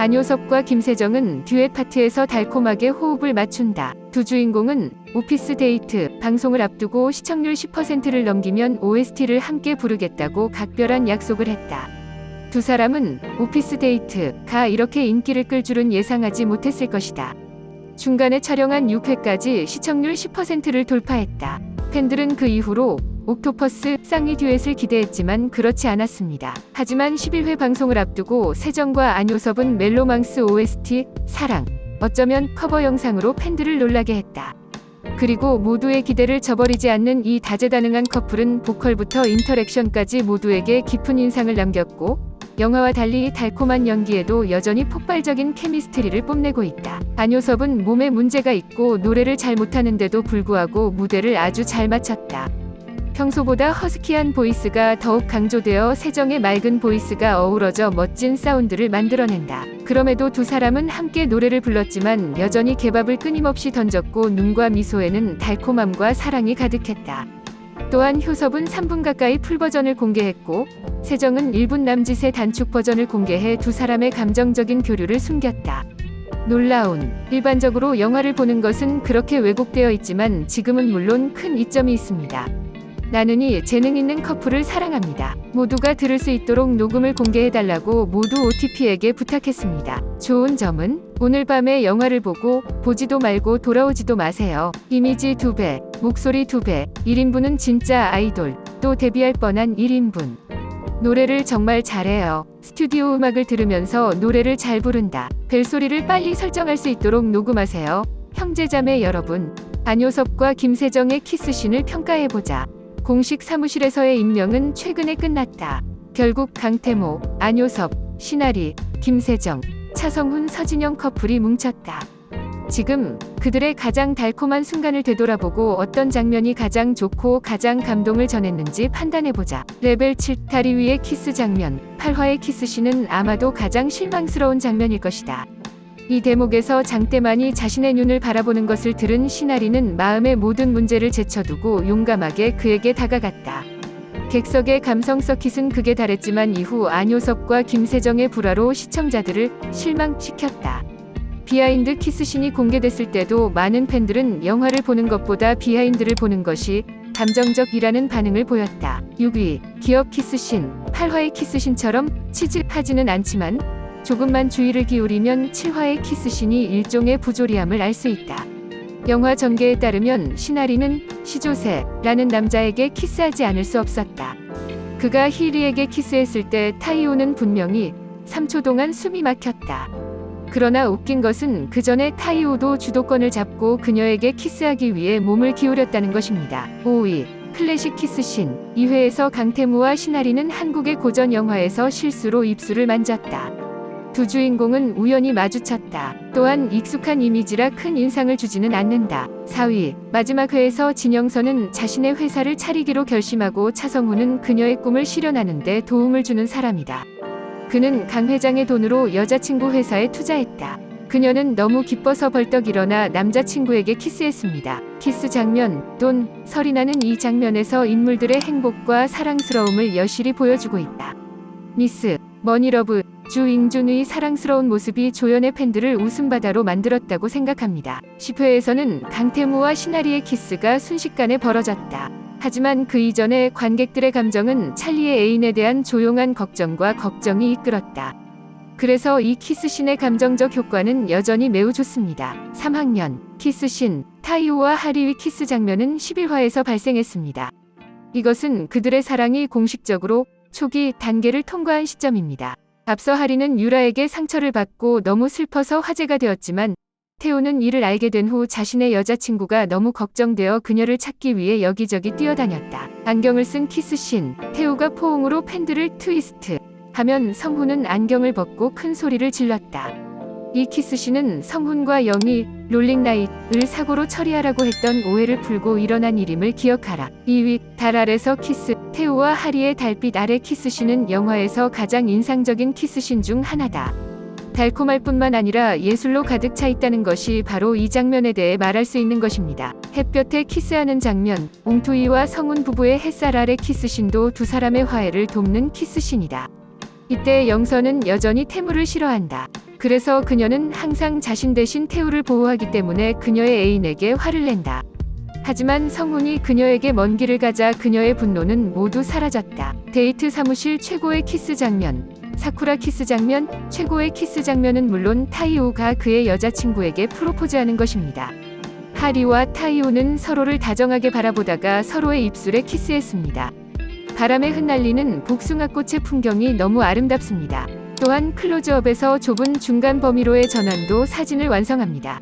안효섭과 김세정은 듀엣 파트에서 달콤하게 호흡을 맞춘다. 두 주인공은 오피스 데이트 방송을 앞두고 시청률 10%를 넘기면 OST를 함께 부르겠다고 각별한 약속을 했다. 두 사람은 오피스 데이트가 이렇게 인기를 끌 줄은 예상하지 못했을 것이다. 중간에 촬영한 6회까지 시청률 10%를 돌파했다. 팬들은 그 이후로 옥토퍼스 쌍이 듀엣을 기대했지만 그렇지 않았습니다. 하지만 11회 방송을 앞두고 세정과 안효섭은 멜로망스 OST 사랑 어쩌면 커버 영상으로 팬들을 놀라게 했다. 그리고 모두의 기대를 저버리지 않는 이 다재다능한 커플은 보컬부터 인터랙션까지 모두에게 깊은 인상을 남겼고 영화와 달리 달콤한 연기에도 여전히 폭발적인 케미스트리를 뽐내고 있다. 안효섭은 몸에 문제가 있고 노래를 잘 못하는데도 불구하고 무대를 아주 잘 마쳤다. 평소보다 허스키한 보이스가 더욱 강조되어 세정의 맑은 보이스가 어우러져 멋진 사운드를 만들어낸다. 그럼에도 두 사람은 함께 노래를 불렀지만 여전히 개밥을 끊임없이 던졌고 눈과 미소에는 달콤함과 사랑이 가득했다. 또한 효섭은 3분 가까이 풀버전을 공개했고 세정은 1분 남짓의 단축 버전을 공개해 두 사람의 감정적인 교류를 숨겼다. 놀라운 일반적으로 영화를 보는 것은 그렇게 왜곡되어 있지만 지금은 물론 큰 이점이 있습니다. 나는이 재능 있는 커플을 사랑합니다. 모두가 들을 수 있도록 녹음을 공개해달라고 모두 OTP에게 부탁했습니다. 좋은 점은 오늘 밤에 영화를 보고 보지도 말고 돌아오지도 마세요. 이미지 2배, 목소리 2배, 1인분은 진짜 아이돌, 또 데뷔할 뻔한 1인분. 노래를 정말 잘해요. 스튜디오 음악을 들으면서 노래를 잘 부른다. 벨소리를 빨리 설정할 수 있도록 녹음하세요. 형제자매 여러분, 안효섭과 김세정의 키스신을 평가해보자. 공식 사무실에서의 임명은 최근에 끝났다. 결국 강태모, 안효섭, 신아리, 김세정, 차성훈, 서진영 커플이 뭉쳤다. 지금 그들의 가장 달콤한 순간을 되돌아보고 어떤 장면이 가장 좋고 가장 감동을 전했는지 판단해보자. 레벨 7 다리 위의 키스 장면, 8화의 키스신은 아마도 가장 실망스러운 장면일 것이다. 이 대목에서 장대만이 자신의 눈을 바라보는 것을 들은 신아리는 마음의 모든 문제를 제쳐두고 용감하게 그에게 다가갔다. 객석의 감성 서킷은 극에 달했지만 이후 안효섭과 김세정의 불화로 시청자들을 실망시켰다. 비하인드 키스신이 공개됐을 때도 많은 팬들은 영화를 보는 것보다 비하인드를 보는 것이 감정적이라는 반응을 보였다. 6위 기업 키스신, 8화의 키스신처럼 치즈하지는 않지만 조금만 주의를 기울이면 7화의 키스신이 일종의 부조리함을 알 수 있다. 영화 전개에 따르면 신아리는 시조세라는 남자에게 키스하지 않을 수 없었다. 그가 히리에게 키스했을 때 타이오는 분명히 3초 동안 숨이 막혔다. 그러나 웃긴 것은 그 전에 타이오도 주도권을 잡고 그녀에게 키스하기 위해 몸을 기울였다는 것입니다. 5위 클래식 키스신, 2회에서 강태무와 신아리는 한국의 고전 영화에서 실수로 입술을 만졌다. 두 주인공은 우연히 마주쳤다. 또한 익숙한 이미지라 큰 인상을 주지는 않는다. 4위 마지막 회에서 진영선은 자신의 회사를 차리기로 결심하고 차성훈은 그녀의 꿈을 실현하는 데 도움을 주는 사람이다. 그는 강 회장의 돈으로 여자친구 회사에 투자했다. 그녀는 너무 기뻐서 벌떡 일어나 남자친구에게 키스했습니다. 키스 장면, 돈, 설이 나는 이 장면에서 인물들의 행복과 사랑스러움을 여실히 보여주고 있다. 미스 머니러브 주잉준의 사랑스러운 모습이 조연의 팬들을 웃음바다로 만들었다고 생각합니다. 10회에서는 강태무와 신아리의 키스가 순식간에 벌어졌다. 하지만 그 이전에 관객들의 감정은 찰리의 애인에 대한 조용한 걱정과 걱정이 이끌었다. 그래서 이 키스신의 감정적 효과는 여전히 매우 좋습니다. 3학년 키스신, 타이오와 하리의 키스 장면은 11화에서 발생했습니다. 이것은 그들의 사랑이 공식적으로 초기 단계를 통과한 시점입니다. 앞서 하리는 유라에게 상처를 받고 너무 슬퍼서 화제가 되었지만 태우는 이를 알게 된 후 자신의 여자친구가 너무 걱정되어 그녀를 찾기 위해 여기저기 뛰어다녔다. 안경을 쓴 키스신, 태우가 포옹으로 팬들을 트위스트 하면 성훈은 안경을 벗고 큰 소리를 질렀다. 이 키스신은 성훈과 영희, 롤링나잇을 사고로 처리하라고 했던 오해를 풀고 일어난 일임을 기억하라. 2위 달 아래서 키스, 태우와 하리의 달빛 아래 키스신은 영화에서 가장 인상적인 키스신 중 하나다. 달콤할 뿐만 아니라 예술로 가득 차 있다는 것이 바로 이 장면에 대해 말할 수 있는 것입니다. 햇볕에 키스하는 장면, 옹투이와 성훈 부부의 햇살 아래 키스신도 두 사람의 화해를 돕는 키스신이다. 이때 영선은 여전히 태무를 싫어한다. 그래서 그녀는 항상 자신 대신 태우를 보호하기 때문에 그녀의 애인에게 화를 낸다. 하지만 성훈이 그녀에게 먼 길을 가자 그녀의 분노는 모두 사라졌다. 데이트 사무실 최고의 키스 장면. 사쿠라 키스 장면. 최고의 키스 장면은 물론 타이오가 그의 여자친구에게 프로포즈하는 것입니다. 하리와 타이오는 서로를 다정하게 바라보다가 서로의 입술에 키스했습니다. 바람에 흩날리는 복숭아꽃의 풍경이 너무 아름답습니다. 또한 클로즈업에서 좁은 중간 범위로의 전환도 사진을 완성합니다.